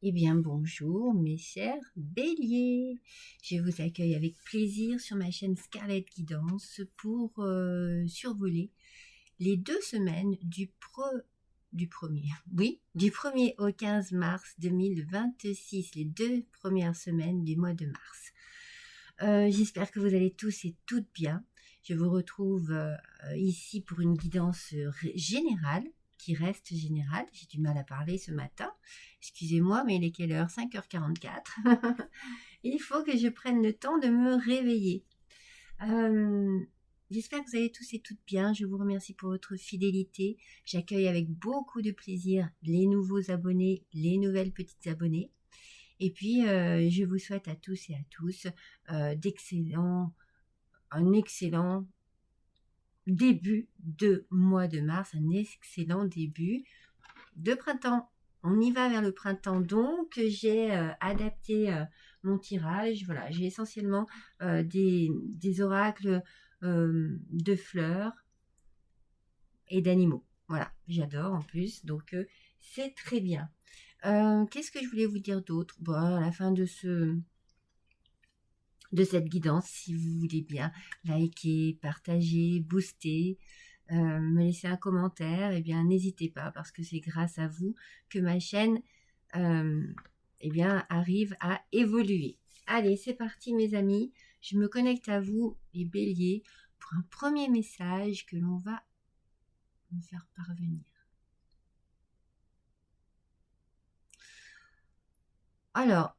Eh bien, bonjour mes chers béliers. Je vous accueille avec plaisir sur ma chaîne Scarlett Guidance pour survoler les 2 semaines du 1er au 15 mars 2026, les 2 premières semaines du mois de mars. J'espère que vous allez tous et toutes bien. Je vous retrouve ici pour une guidance générale, qui reste générale. J'ai du mal à parler ce matin. Excusez-moi, mais il est quelle heure? 5h44. Il faut que je prenne le temps de me réveiller. J'espère que vous allez tous et toutes bien. Je vous remercie pour votre fidélité. J'accueille avec beaucoup de plaisir les nouveaux abonnés, les nouvelles petites abonnées. Et puis, je vous souhaite à tous et à tous un excellent début de mois de mars, un excellent début de printemps. On y va vers le printemps, donc j'ai adapté mon tirage. Voilà, j'ai essentiellement des oracles de fleurs et d'animaux. Voilà, j'adore en plus, donc c'est très bien. Qu'est-ce que je voulais vous dire d'autre? Bon, à la fin de cette guidance, si vous voulez bien liker, partager, booster, me laisser un commentaire, eh bien n'hésitez pas, parce que c'est grâce à vous que ma chaîne eh bien, arrive à évoluer. Allez, c'est parti mes amis, je me connecte à vous les béliers pour un premier message que l'on va me faire parvenir. Alors,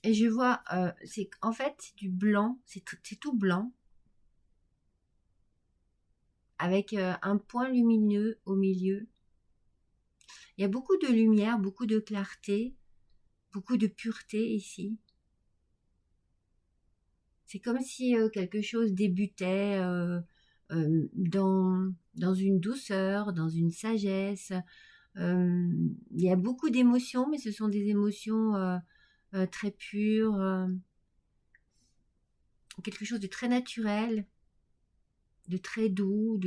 et je vois, c'est en fait c'est du blanc, c'est tout blanc, avec un point lumineux au milieu. Il y a beaucoup de lumière, beaucoup de clarté, beaucoup de pureté ici. C'est comme si quelque chose débutait dans une douceur, dans une sagesse. Il y a beaucoup d'émotions, mais ce sont des émotions très pures, quelque chose de très naturel, de très doux,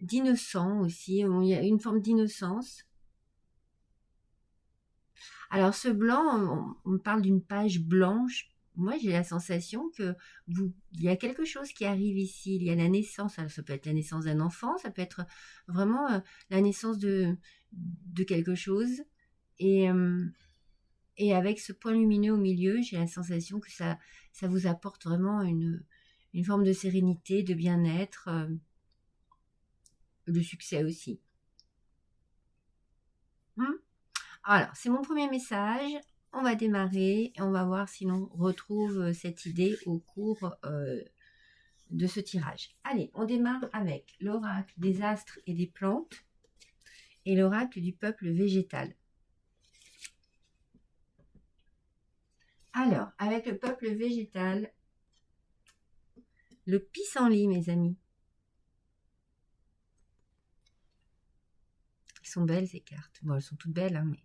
d'innocent aussi. Il y a une forme d'innocence. Alors ce blanc, on me parle d'une page blanche. Moi, j'ai la sensation que il y a quelque chose qui arrive ici. Il y a la naissance. Alors, ça peut être la naissance d'un enfant, ça peut être vraiment la naissance de quelque chose. Et avec ce point lumineux au milieu, j'ai la sensation que ça vous apporte vraiment une forme de sérénité, de bien-être, de succès aussi. Alors, c'est mon premier message. On va démarrer et on va voir si l'on retrouve cette idée au cours de ce tirage. Allez, on démarre avec l'oracle des astres et des plantes et l'oracle du peuple végétal. Alors, avec le peuple végétal, le pissenlit, mes amis. Elles sont belles ces cartes. Bon, elles sont toutes belles, hein, mais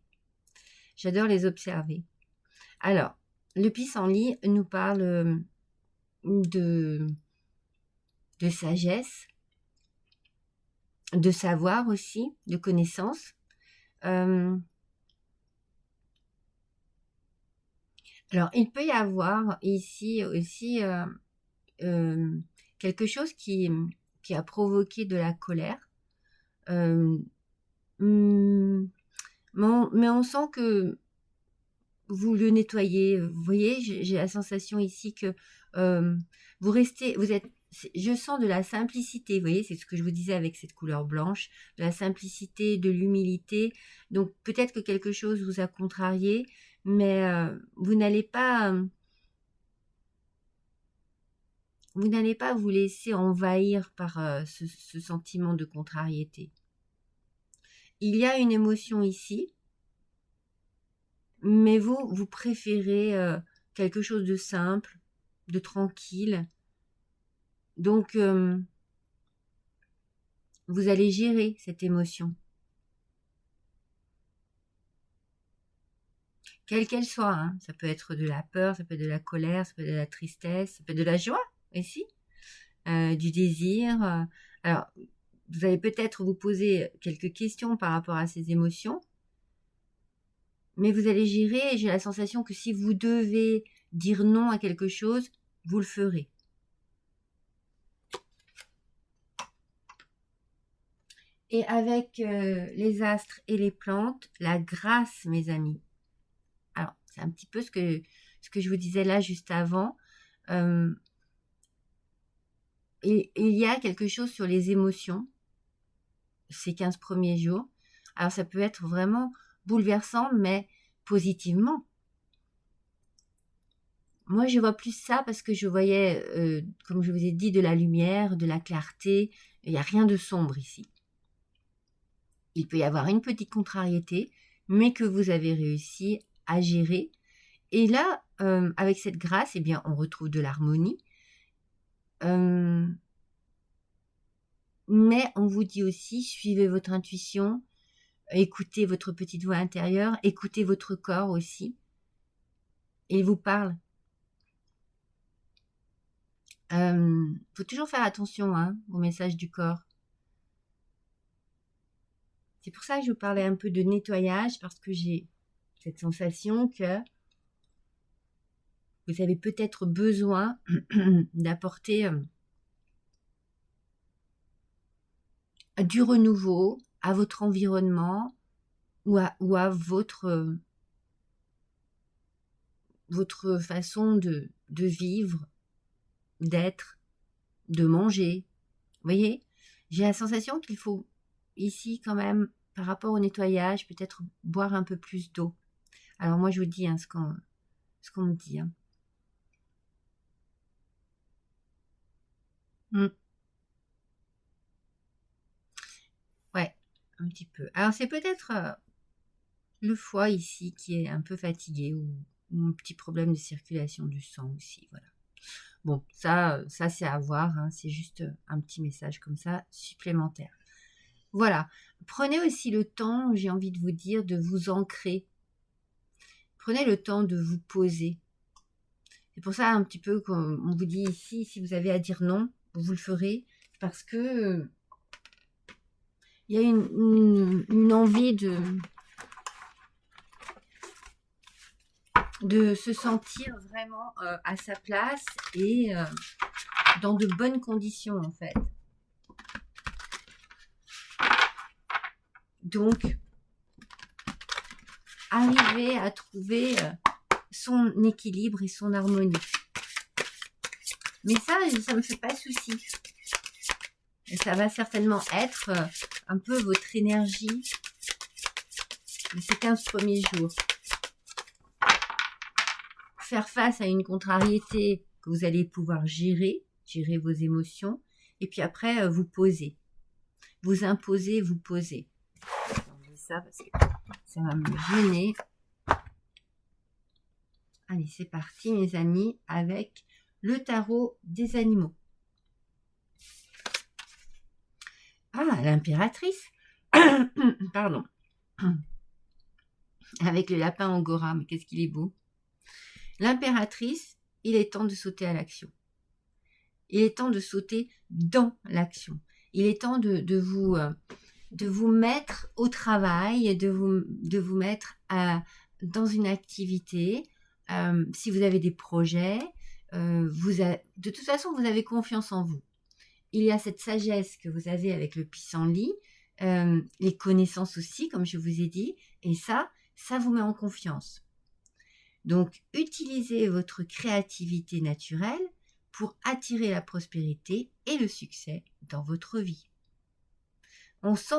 j'adore les observer. Alors, le pissenlit nous parle de sagesse, de savoir aussi, de connaissance. Alors, il peut y avoir ici aussi quelque chose qui a provoqué de la colère. Mais on sent que vous le nettoyez. Vous voyez, j'ai la sensation ici que je sens de la simplicité, vous voyez, c'est ce que je vous disais avec cette couleur blanche, de la simplicité, de l'humilité. Donc peut-être que quelque chose vous a contrarié, mais vous n'allez pas vous laisser envahir par ce sentiment de contrariété. Il y a une émotion ici, mais vous préférez quelque chose de simple, de tranquille. Donc, vous allez gérer cette émotion. Quelle qu'elle soit, hein. Ça peut être de la peur, ça peut être de la colère, ça peut être de la tristesse, ça peut être de la joie aussi, du désir. Alors, vous allez peut-être vous poser quelques questions par rapport à ces émotions, mais vous allez gérer, et j'ai la sensation que si vous devez dire non à quelque chose, vous le ferez. Et avec les astres et les plantes, la grâce, mes amis. Alors, c'est un petit peu ce que je vous disais là juste avant. Et il y a quelque chose sur les émotions, ces 15 premiers jours. Alors, ça peut être vraiment bouleversant, mais positivement. Moi, je vois plus ça parce que je voyais, comme je vous ai dit, de la lumière, de la clarté. Il n'y a rien de sombre ici. Il peut y avoir une petite contrariété, mais que vous avez réussi à gérer. Et là, avec cette grâce, eh bien, on retrouve de l'harmonie. Mais on vous dit aussi, suivez votre intuition, écoutez votre petite voix intérieure, écoutez votre corps aussi. Il vous parle. Faut toujours faire attention au message du corps. C'est pour ça que je vous parlais un peu de nettoyage, parce que j'ai cette sensation que vous avez peut-être besoin d'apporter du renouveau à votre environnement ou à votre façon de vivre, d'être, de manger. Vous voyez, j'ai la sensation qu'il faut ici quand même, par rapport au nettoyage, peut-être boire un peu plus d'eau. Alors moi je vous dis ce qu'on me dit. Ouais, un petit peu. Alors c'est peut-être le foie ici qui est un peu fatigué ou un petit problème de circulation du sang aussi, voilà. Bon, ça c'est à voir, c'est juste un petit message comme ça supplémentaire. Voilà. Prenez aussi le temps, j'ai envie de vous dire, de vous ancrer. Prenez le temps de vous poser. C'est pour ça un petit peu qu'on vous dit ici, si vous avez à dire non, vous le ferez, parce que il y a une envie de se sentir vraiment à sa place et dans de bonnes conditions en fait. Donc, arriver à trouver son équilibre et son harmonie. Mais ça ne me fait pas souci. Et ça va certainement être un peu votre énergie de ces 15 premiers jours. Faire face à une contrariété que vous allez pouvoir gérer vos émotions, et puis après vous poser. Vous imposer, vous poser. Je dis ça parce que ça va me gêner. Allez, c'est parti mes amis avec le tarot des animaux. Ah, l'impératrice. Pardon. Avec le lapin angora, mais qu'est-ce qu'il est beau. L'impératrice, il est temps de sauter à l'action. Il est temps de sauter dans l'action. Il est temps de vous mettre au travail, de vous mettre dans une activité. Si vous avez des projets, de toute façon, vous avez confiance en vous. Il y a cette sagesse que vous avez avec le pissenlit, les connaissances aussi, comme je vous ai dit, et ça vous met en confiance. Donc, utilisez votre créativité naturelle pour attirer la prospérité et le succès dans votre vie. On sent,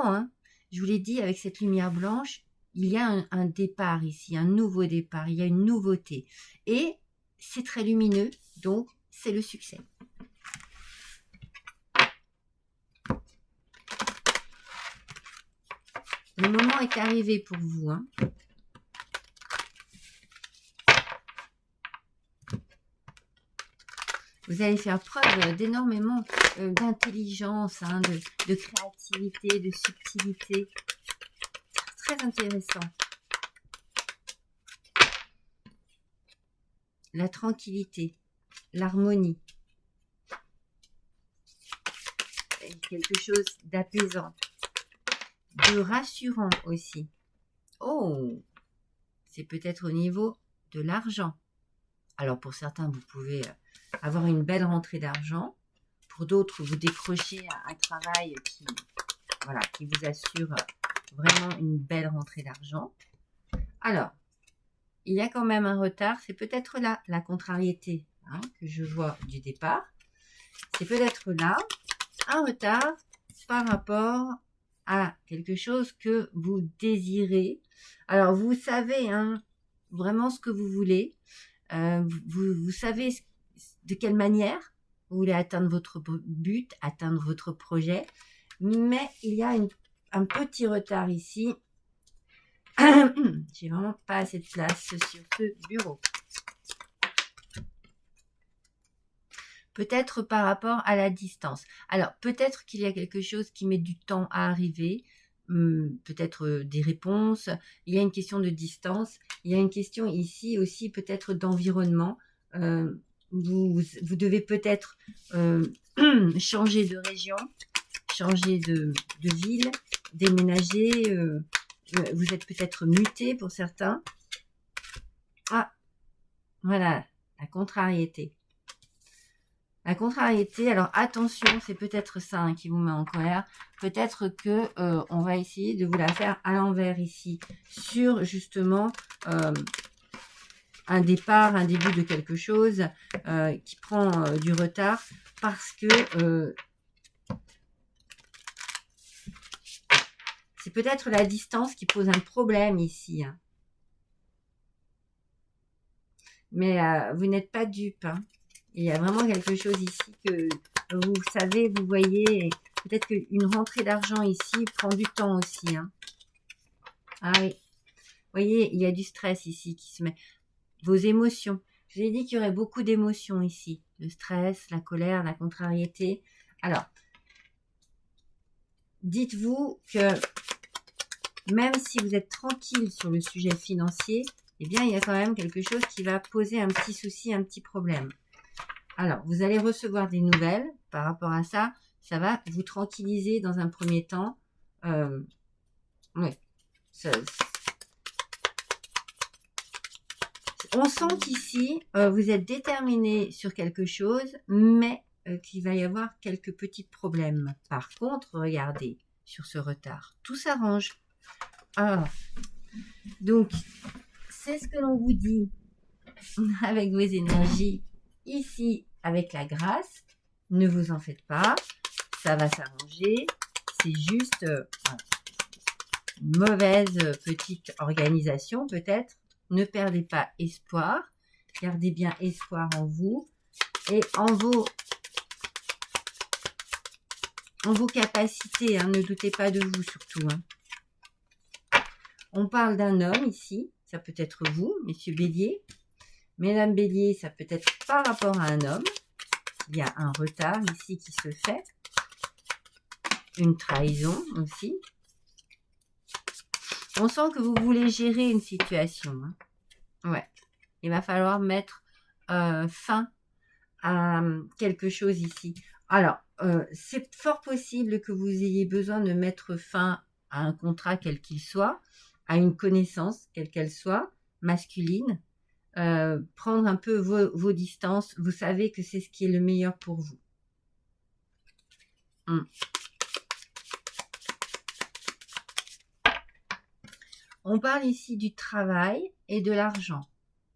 je vous l'ai dit, avec cette lumière blanche, il y a un départ ici, un nouveau départ, il y a une nouveauté. Et c'est très lumineux, donc c'est le succès. Le moment est arrivé pour vous. Vous allez faire preuve d'énormément d'intelligence, de créativité, de subtilité. C'est très intéressant. La tranquillité, l'harmonie. quelque chose d'apaisant, de rassurant aussi. Oh, c'est peut-être au niveau de l'argent. Alors pour certains, vous pouvez avoir une belle rentrée d'argent. Pour d'autres, vous décrochez un travail qui vous assure vraiment une belle rentrée d'argent. Alors, il y a quand même un retard. C'est peut-être là la contrariété que je vois du départ. C'est peut-être là un retard par rapport à quelque chose que vous désirez. Alors, vous savez vraiment ce que vous voulez. Vous savez de quelle manière vous voulez atteindre votre but, atteindre votre projet. Mais il y a un petit retard ici. J'ai vraiment pas assez de place sur ce bureau. Peut-être par rapport à la distance. Alors, peut-être qu'il y a quelque chose qui met du temps à arriver, peut-être des réponses. Il y a une question de distance. Il y a une question ici aussi peut-être d'environnement. Vous devez peut-être changer de région, changer de ville, déménager. Vous êtes peut-être muté pour certains. Ah, voilà, la contrariété. La contrariété, alors attention, c'est peut-être ça qui vous met en colère. Peut-être que on va essayer de vous la faire à l'envers ici, sur justement un départ, un début de quelque chose qui prend du retard parce que c'est peut-être la distance qui pose un problème ici. Mais vous n'êtes pas dupe. Il y a vraiment quelque chose ici que vous savez, vous voyez. Peut-être qu'une rentrée d'argent ici prend du temps aussi. Ah oui. Vous voyez, il y a du stress ici qui se met. Vos émotions. Je vous ai dit qu'il y aurait beaucoup d'émotions ici. Le stress, la colère, la contrariété. Alors, dites-vous que même si vous êtes tranquille sur le sujet financier, eh bien, il y a quand même quelque chose qui va poser un petit souci, un petit problème. Alors, vous allez recevoir des nouvelles par rapport à ça. Ça va vous tranquilliser dans un premier temps. Oui. On sent qu'ici, vous êtes déterminé sur quelque chose, mais qu'il va y avoir quelques petits problèmes. Par contre, regardez, sur ce retard, tout s'arrange. Ah. Donc, c'est ce que l'on vous dit avec vos énergies ici avec la grâce. Ne vous en faites pas, ça va s'arranger. C'est juste une mauvaise petite organisation peut-être. Ne perdez pas espoir. Gardez bien espoir en vous et en vos capacités. Ne doutez pas de vous surtout. On parle d'un homme ici. Ça peut être vous, messieurs Bélier. Mesdames Bélier, ça peut être par rapport à un homme. Il y a un retard ici qui se fait. Une trahison aussi. On sent que vous voulez gérer une situation. Ouais. Il va falloir mettre fin à quelque chose ici. Alors, c'est fort possible que vous ayez besoin de mettre fin à un contrat quel qu'il soit, à une connaissance quelle qu'elle soit, masculine. Prendre un peu vos distances. Vous savez que c'est ce qui est le meilleur pour vous. On parle ici du travail et de l'argent.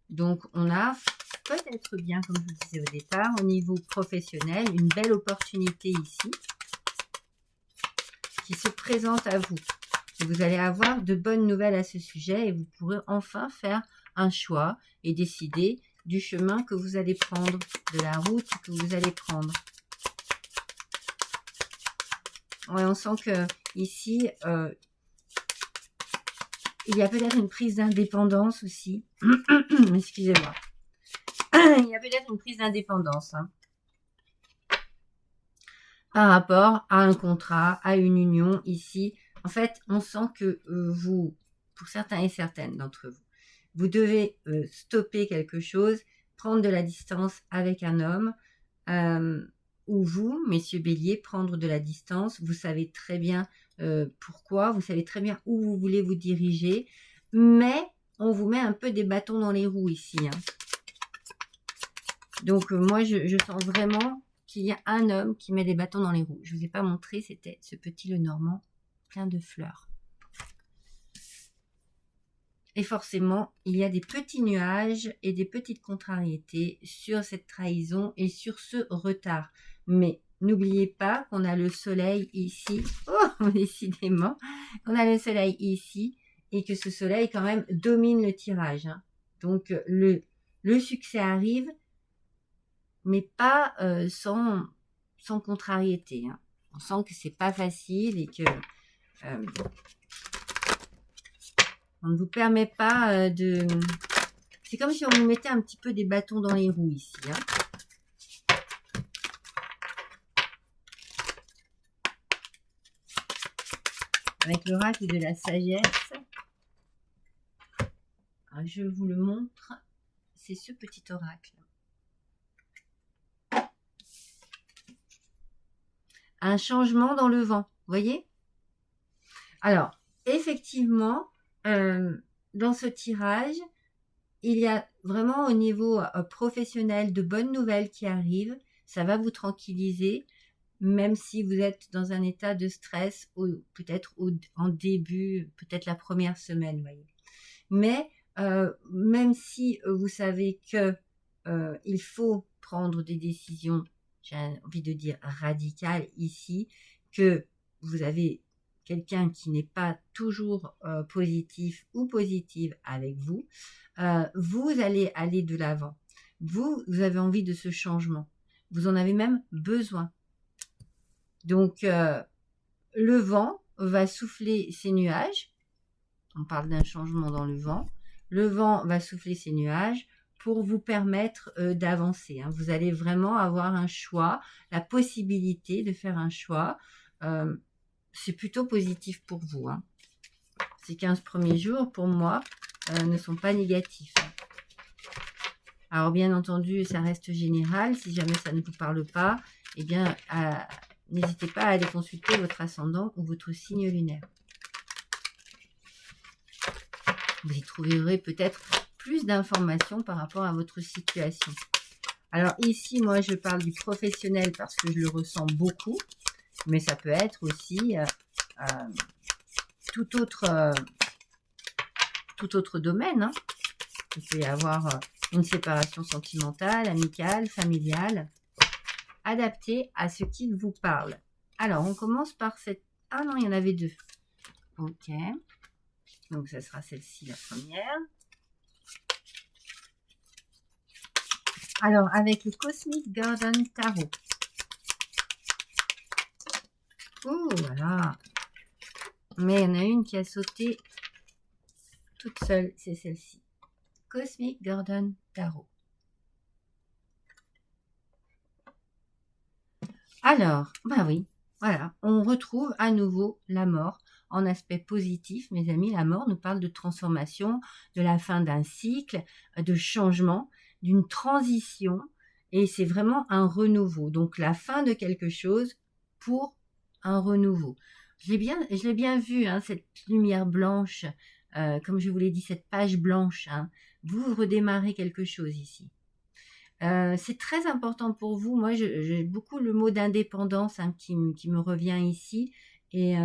Donc, on a peut-être bien, comme je vous disais au départ, au niveau professionnel, une belle opportunité ici qui se présente à vous. Et vous allez avoir de bonnes nouvelles à ce sujet et vous pourrez enfin faire un choix et décider du chemin que vous allez prendre, de la route que vous allez prendre. Ouais, on sent que ici, il y a peut-être une prise d'indépendance aussi. Excusez-moi. Il y a peut-être une prise d'indépendance par rapport à un contrat, à une union ici. En fait, on sent que vous, pour certains et certaines d'entre vous, vous devez stopper quelque chose, prendre de la distance avec un homme ou vous, messieurs béliers, prendre de la distance. Vous savez très bien pourquoi, vous savez très bien où vous voulez vous diriger, mais on vous met un peu des bâtons dans les roues ici. Hein. Donc moi, je sens vraiment qu'il y a un homme qui met des bâtons dans les roues. Je ne vous ai pas montré, c'était ce petit Lenormand plein de fleurs. Et forcément, il y a des petits nuages et des petites contrariétés sur cette trahison et sur ce retard. Mais n'oubliez pas qu'on a le soleil ici. Oh, décidément, qu'on a le soleil ici et que ce soleil quand même domine le tirage. Hein. Donc le succès arrive, mais pas sans contrariété. Hein. On sent que c'est pas facile et que on ne vous permet pas de... C'est comme si on vous mettait un petit peu des bâtons dans les roues ici. Hein. Avec l'oracle de la sagesse. Alors, je vous le montre. C'est ce petit oracle. Un changement dans le vent. Vous voyez? Alors, effectivement, dans ce tirage, il y a vraiment au niveau professionnel de bonnes nouvelles qui arrivent. Ça va vous tranquilliser, même si vous êtes dans un état de stress, peut-être en début, peut-être la première semaine, vous voyez. Mais même si vous savez que il faut prendre des décisions, j'ai envie de dire radicales ici, que vous avez quelqu'un qui n'est pas toujours positif ou positive avec vous, vous allez aller de l'avant. Vous avez envie de ce changement. Vous en avez même besoin. Donc, le vent va souffler ces nuages. On parle d'un changement dans le vent. Le vent va souffler ces nuages pour vous permettre d'avancer. Hein. Vous allez vraiment avoir un choix, la possibilité de faire un choix. C'est plutôt positif pour vous. Hein. Ces 15 premiers jours, pour moi, ne sont pas négatifs. Alors, bien entendu, ça reste général. Si jamais ça ne vous parle pas, eh bien, n'hésitez pas à aller consulter votre ascendant ou votre signe lunaire. Vous y trouverez peut-être plus d'informations par rapport à votre situation. Alors ici, moi, je parle du professionnel parce que je le ressens beaucoup, mais ça peut être aussi tout autre domaine. Hein. Il peut y avoir une séparation sentimentale, amicale, familiale, adaptée à ce qui vous parle. Alors, on commence par cette... Ah non, il y en avait deux. Ok. Donc, ça sera celle-ci, la première. Alors, avec le Cosmic Garden Tarot. Oh, voilà. Mais il y en a une qui a sauté toute seule, c'est celle-ci. Cosmic Garden Tarot. Alors, bah oui, voilà, on retrouve à nouveau la mort en aspect positif. Mes amis, la mort nous parle de transformation, de la fin d'un cycle, de changement, d'une transition, et c'est vraiment un renouveau. Donc la fin de quelque chose pour un renouveau. Je l'ai bien vu, hein, cette lumière blanche, comme je vous l'ai dit, cette page blanche. Hein, vous redémarrez quelque chose ici. C'est très important pour vous. Moi, j'ai beaucoup le mot d'indépendance hein, qui me revient ici. Et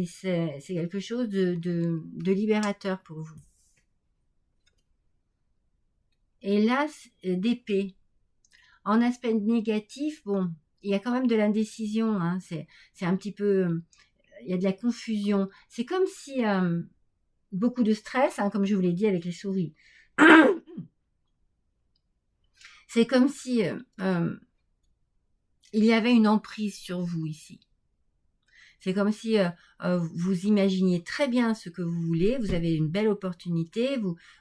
c'est quelque chose de libérateur pour vous. Et là, d'épée. En aspect négatif, bon, il y a quand même de l'indécision. Hein, c'est un petit peu... il y a de la confusion. C'est comme si... beaucoup de stress, hein, comme je vous l'ai dit avec les souris. C'est comme si il y avait une emprise sur vous ici. C'est comme si vous imaginiez très bien ce que vous voulez, vous avez une belle opportunité,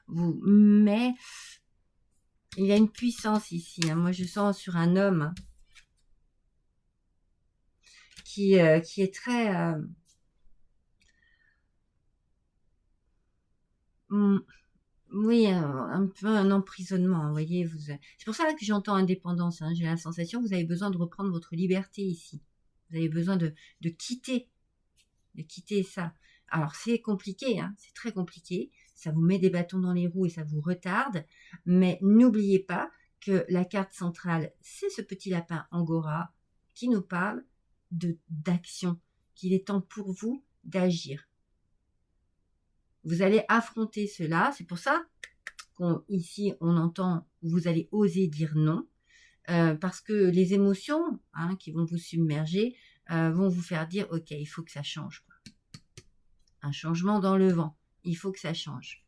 mais il y a une puissance ici. Hein. Moi, je sens sur un homme hein, qui est très... oui, un peu un emprisonnement, vous voyez. C'est pour ça que j'entends indépendance. Hein, j'ai la sensation que vous avez besoin de reprendre votre liberté ici. Vous avez besoin de quitter ça. Alors c'est compliqué, hein, c'est très compliqué. Ça vous met des bâtons dans les roues et ça vous retarde. Mais n'oubliez pas que la carte centrale, c'est ce petit lapin Angora qui nous parle d'action, qu'il est temps pour vous d'agir. Vous allez affronter cela. C'est pour ça qu'ici, on entend, vous allez oser dire non. Parce que les émotions qui vont vous submerger vont vous faire dire, ok, il faut que ça change. Quoi. Un changement dans le vent. Il faut que ça change.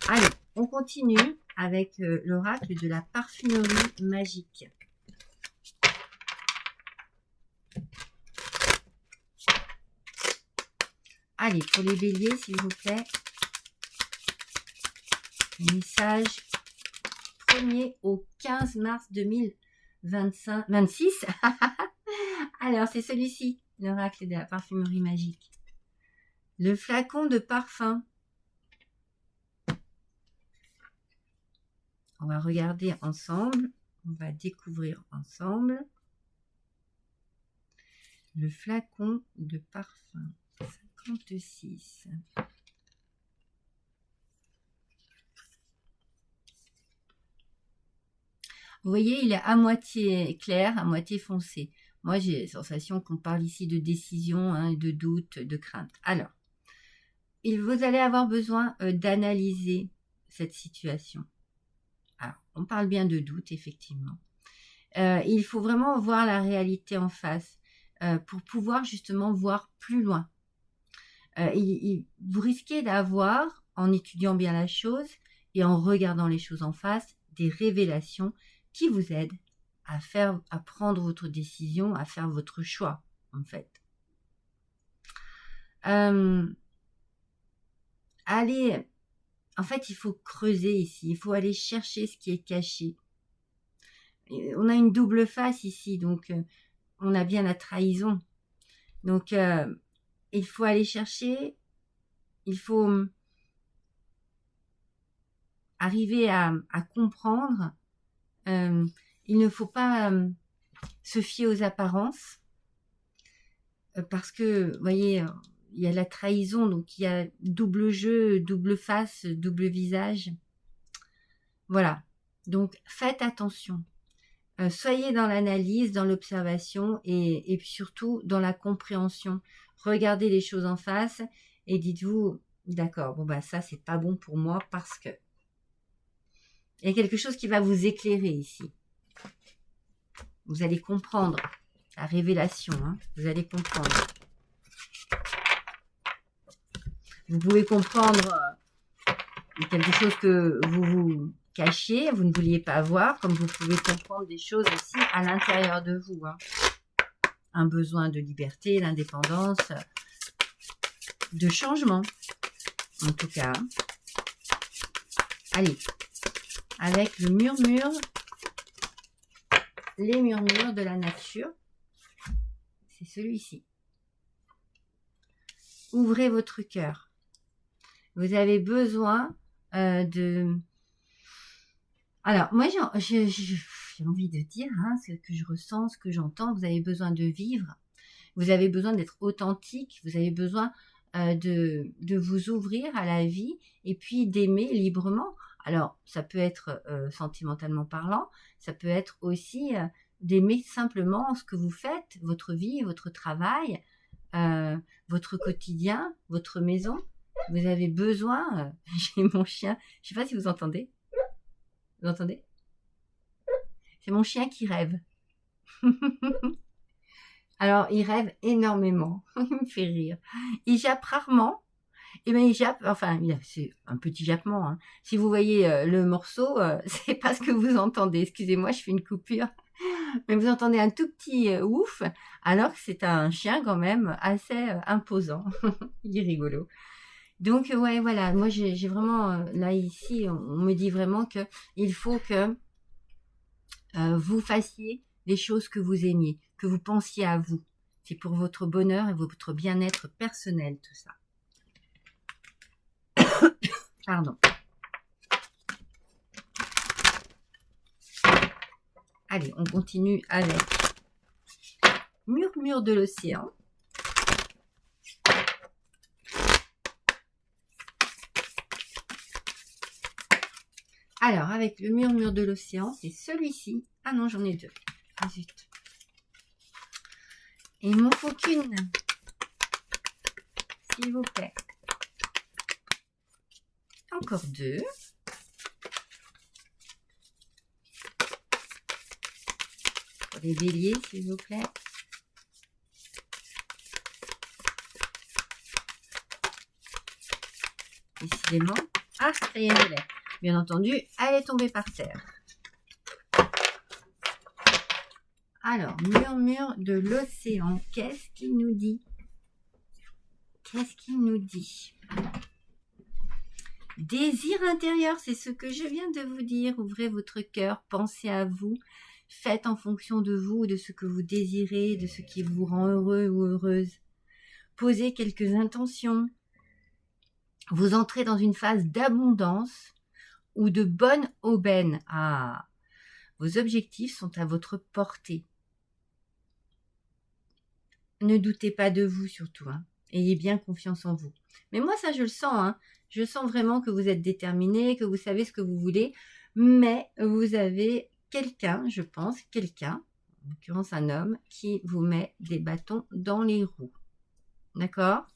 Allez, on continue avec l'oracle de la parfumerie magique. Allez, pour les béliers, s'il vous plaît. Message 1er au 15 mars 2026. Alors, c'est celui-ci, l'oracle de la parfumerie magique. Le flacon de parfum. On va regarder ensemble. On va découvrir ensemble. Le flacon de parfum. 56. Vous voyez, il est à moitié clair, à moitié foncé. Moi, j'ai la sensation qu'on parle ici de décision, de doute, de crainte. Alors, vous allez avoir besoin d'analyser cette situation. Alors, on parle bien de doute, effectivement. Il faut vraiment voir la réalité en face pour pouvoir justement voir plus loin. Vous risquez d'avoir, en étudiant bien la chose et en regardant les choses en face, des révélations qui vous aident à prendre votre décision, à faire votre choix, en fait. Allez, en fait, il faut creuser ici, il faut aller chercher ce qui est caché. On a une double face ici, donc on a bien la trahison. Donc, il faut aller chercher, il faut arriver à comprendre. Il ne faut pas se fier aux apparences, parce que, vous voyez, il y a la trahison, donc il y a double jeu, double face, double visage. Voilà, donc faites attention. Soyez dans l'analyse, dans l'observation et puis surtout dans la compréhension. Regardez les choses en face et dites-vous, d'accord, bon bah ça c'est pas bon pour moi parce que il y a quelque chose qui va vous éclairer ici. Vous allez comprendre la révélation, vous allez comprendre. Vous pouvez comprendre quelque chose que vous cachiez, vous ne vouliez pas voir, comme vous pouvez comprendre des choses aussi à l'intérieur de vous. Un besoin de liberté, d'indépendance, de changement, en tout cas. Allez, avec le murmure, les murmures de la nature, c'est celui-ci. Ouvrez votre cœur. Vous avez besoin de... Alors, moi, j'ai envie de dire, ce que je ressens, ce que j'entends, vous avez besoin de vivre, vous avez besoin d'être authentique, vous avez besoin de vous ouvrir à la vie et puis d'aimer librement. Alors, ça peut être sentimentalement parlant, ça peut être aussi d'aimer simplement ce que vous faites, votre vie, votre travail, votre quotidien, votre maison. Vous avez besoin, j'ai mon chien, je ne sais pas si vous entendez. Vous entendez? C'est mon chien qui rêve. Alors, il rêve énormément. Il me fait rire. Il jappe rarement. Et bien, il jappe, enfin, c'est un petit jappement. Si vous voyez le morceau, c'est pas ce que vous entendez. Excusez-moi, je fais une coupure. Mais vous entendez un tout petit ouf, alors que c'est un chien quand même assez imposant. Il est rigolo. Donc, ouais, voilà. Moi, j'ai vraiment, là, ici, on me dit vraiment que il faut que vous fassiez les choses que vous aimiez, que vous pensiez à vous. C'est pour votre bonheur et votre bien-être personnel, tout ça. Pardon. Allez, on continue avec Murmure de l'océan. Alors, avec le Murmure de l'océan, c'est celui-ci. Ah non, j'en ai deux. Ah, zut. Et il m'en faut qu'une. S'il vous plaît. Encore deux. Pour les béliers, s'il vous plaît. Décidément. Ah, ça y est, je l'ai. Bien entendu, elle est tombée par terre. Alors, Murmure de l'océan, qu'est-ce qu'il nous dit? Qu'est-ce qu'il nous dit? Désir intérieur, c'est ce que je viens de vous dire. Ouvrez votre cœur, pensez à vous. Faites en fonction de vous, de ce que vous désirez, de ce qui vous rend heureux ou heureuse. Posez quelques intentions. Vous entrez dans une phase d'abondance ou de bonne aubaine. Ah, vos objectifs sont à votre portée. Ne doutez pas de vous surtout. Ayez bien confiance en vous. Mais moi, ça, je le sens. Je sens vraiment que vous êtes déterminé, que vous savez ce que vous voulez. Mais vous avez quelqu'un, je pense, quelqu'un, en l'occurrence un homme, qui vous met des bâtons dans les roues. D'accord?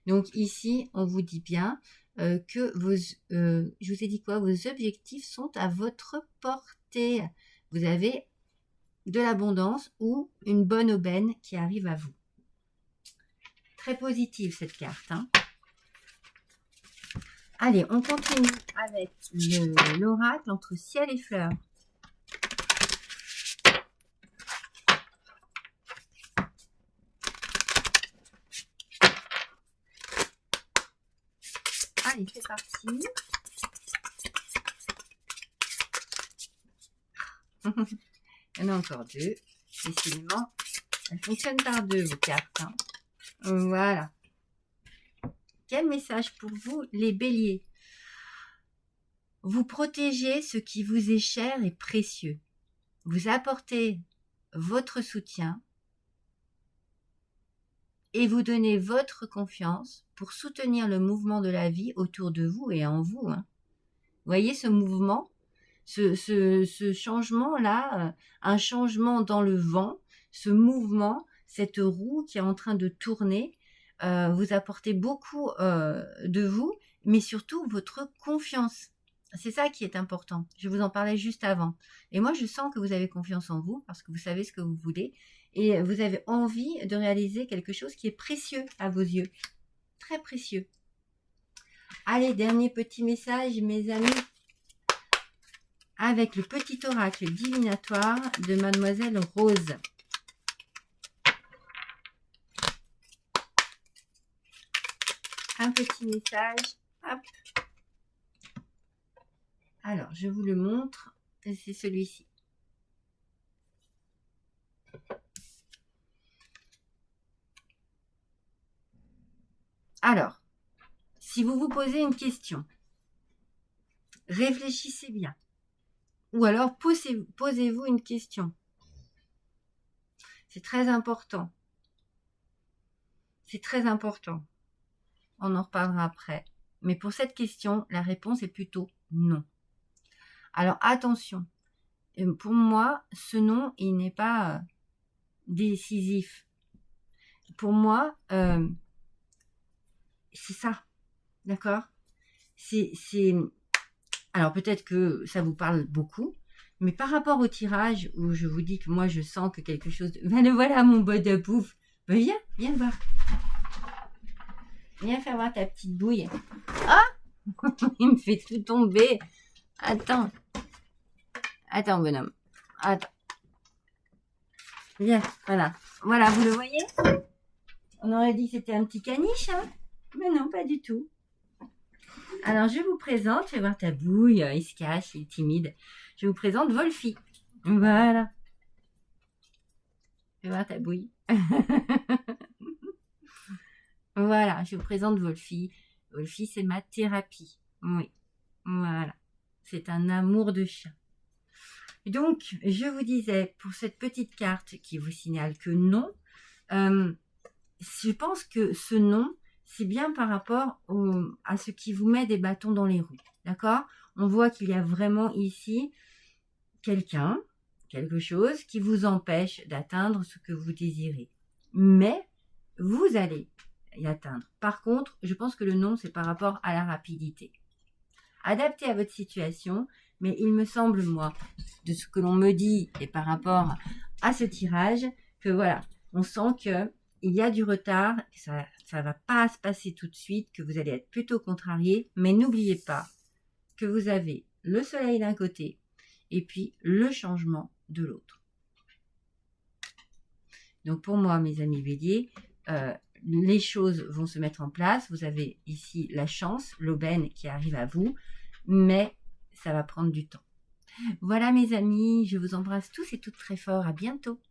Donc ici, on vous dit bien que je vous ai dit quoi? Vos objectifs sont à votre portée. Vous avez de l'abondance ou une bonne aubaine qui arrive à vous. Très positive cette carte. Allez, on continue avec l'oracle entre ciel et fleurs. Allez, c'est parti. Il y en a encore deux. Décidément, elles fonctionnent par deux, vos cartes. Voilà. Quel message pour vous, les béliers? Vous protégez ce qui vous est cher et précieux. Vous apportez votre soutien et vous donnez votre confiance pour soutenir le mouvement de la vie autour de vous et en vous. Vous voyez ce mouvement, ce changement-là, un changement dans le vent, ce mouvement, cette roue qui est en train de tourner, vous apportez beaucoup de vous, mais surtout votre confiance. C'est ça qui est important. Je vous en parlais juste avant. Et moi, je sens que vous avez confiance en vous parce que vous savez ce que vous voulez et vous avez envie de réaliser quelque chose qui est précieux à vos yeux. Très précieux. Allez, dernier petit message, mes amis. Avec le petit oracle divinatoire de Mademoiselle Rose. Un petit message. Hop. Alors, je vous le montre. C'est celui-ci. Alors, si vous vous posez une question, réfléchissez bien. Ou alors, posez-vous une question. C'est très important. C'est très important. On en reparlera après. Mais pour cette question, la réponse est plutôt non. Alors, attention. Pour moi, ce non, il n'est pas décisif. Pour moi, c'est ça. D'accord? Alors, peut-être que ça vous parle beaucoup, mais par rapport au tirage, où je vous dis que moi, je sens que quelque chose... Ben, le voilà, mon beau de bouffe. Ben, viens voir. Viens faire voir ta petite bouille. Ah! Il me fait tout tomber. Attends, bonhomme. Attends. Viens, voilà. Voilà, vous le voyez? On aurait dit que c'était un petit caniche, mais non, pas du tout. Alors, je vous présente, fais voir ta bouille, il se cache, il est timide. Je vous présente Wolfie. Voilà. Fais voir ta bouille. Voilà, je vous présente Wolfie. Wolfie, c'est ma thérapie. Oui, voilà. C'est un amour de chien. Donc, je vous disais, pour cette petite carte qui vous signale que non, je pense que ce non, c'est bien par rapport à ce qui vous met des bâtons dans les roues. D'accord? On voit qu'il y a vraiment ici quelque chose qui vous empêche d'atteindre ce que vous désirez. Mais vous allez y atteindre. Par contre, je pense que le non, c'est par rapport à la rapidité. Adapté à votre situation, mais il me semble, moi, de ce que l'on me dit et par rapport à ce tirage, que voilà, on sent que il y a du retard, ça va pas se passer tout de suite, que vous allez être plutôt contrarié, mais n'oubliez pas que vous avez le soleil d'un côté et puis le changement de l'autre. Donc pour moi, mes amis béliers, les choses vont se mettre en place. Vous avez ici la chance, l'aubaine qui arrive à vous, mais ça va prendre du temps. Voilà mes amis, je vous embrasse tous et toutes très fort. À bientôt.